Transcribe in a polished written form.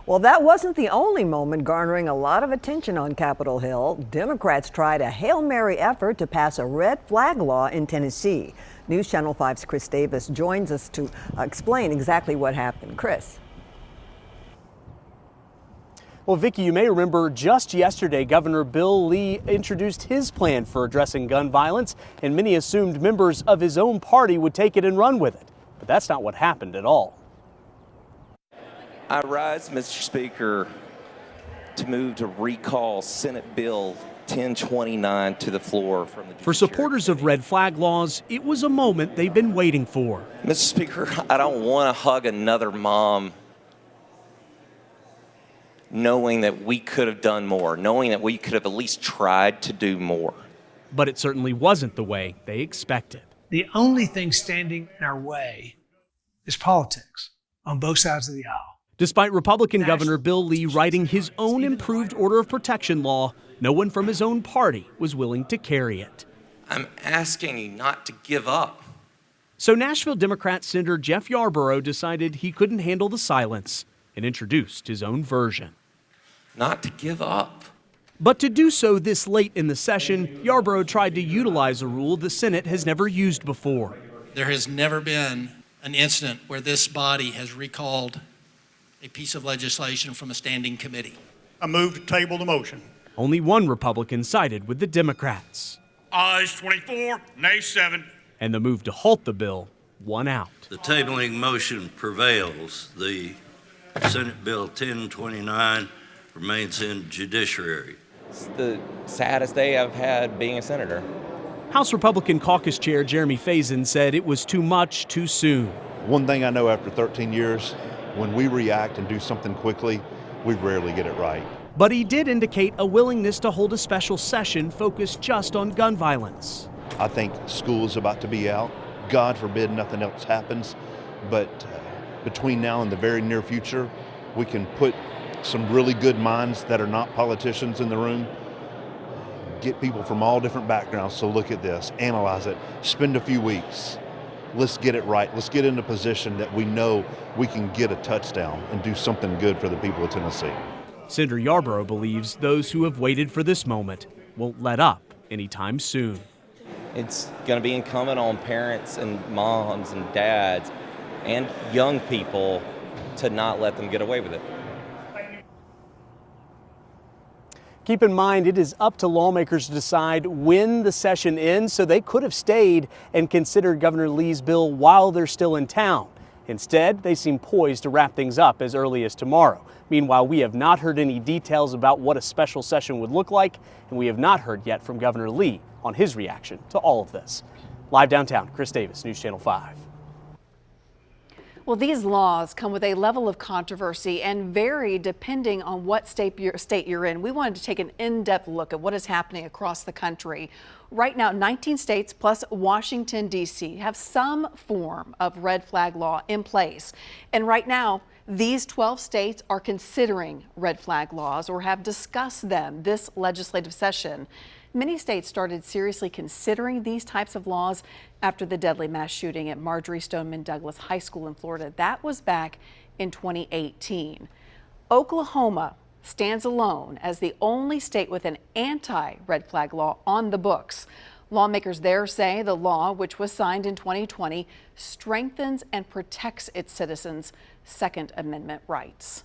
Well, that wasn't the only moment garnering a lot of attention on Capitol Hill. Democrats tried a Hail Mary effort to pass a red flag law in Tennessee. News Channel 5's Chris Davis joins us to explain exactly what happened. Chris. Well, Vicki, you may remember just yesterday, Governor Bill Lee introduced his plan for addressing gun violence, and many assumed members of his own party would take it and run with it. But that's not what happened at all. I rise, Mr. Speaker, to move to recall Senate Bill 1029 to the floor from the For supporters of red flag laws, it was a moment they've been waiting for. Mr. Speaker, I don't want to hug another mom knowing that we could have done more, knowing that we could have at least tried to do more. But it certainly wasn't the way they expected. The only thing standing in our way is politics on both sides of the aisle. Despite Republican Governor Bill Lee writing his own improved order of protection law, no one from his own party was willing to carry it. I'm asking you not to give up. So Nashville Democrat Senator Jeff Yarborough decided he couldn't handle the silence and introduced his own version. Not to give up. But to do so this late in the session, Yarborough tried to utilize a rule the Senate has never used before. There has never been an incident where this body has recalled a piece of legislation from a standing committee. I move to table the motion. Only one Republican sided with the Democrats. Ayes 24, nays 7. And the move to halt the bill won out. The tabling motion prevails. The Senate Bill 1029 remains in judiciary. It's the saddest day I've had being a senator. House Republican Caucus Chair Jeremy Faison said it was too much too soon. One thing I know after 13 years, when we react and do something quickly, we rarely get it right. But he did indicate a willingness to hold a special session focused just on gun violence. I think school is about to be out. God forbid nothing else happens. But between now and the very near future, we can put some really good minds that are not politicians in the room, get people from all different backgrounds to look at this, analyze it, spend a few weeks. Let's get it right. Let's get in a position that we know we can get a touchdown and do something good for the people of Tennessee. Senator Yarborough believes those who have waited for this moment won't let up anytime soon. It's going to be incumbent on parents and moms and dads and young people to not let them get away with it. Keep in mind, it is up to lawmakers to decide when the session ends, so they could have stayed and considered Governor Lee's bill while they're still in town. Instead, they seem poised to wrap things up as early as tomorrow. Meanwhile, we have not heard any details about what a special session would look like, and we have not heard yet from Governor Lee on his reaction to all of this. Live downtown, Chris Davis, News Channel 5. Well, these laws come with a level of controversy and vary depending on what state you're in. We wanted to take an in-depth look at what is happening across the country. Right now, 19 states plus Washington, D.C. have some form of red flag law in place. And right now, these 12 states are considering red flag laws or have discussed them this legislative session. Many states started seriously considering these types of laws after the deadly mass shooting at Marjorie Stoneman Douglas High School in Florida. That was back in 2018. Oklahoma stands alone as the only state with an anti-red flag law on the books. Lawmakers there say the law, which was signed in 2020, strengthens and protects its citizens' Second Amendment rights.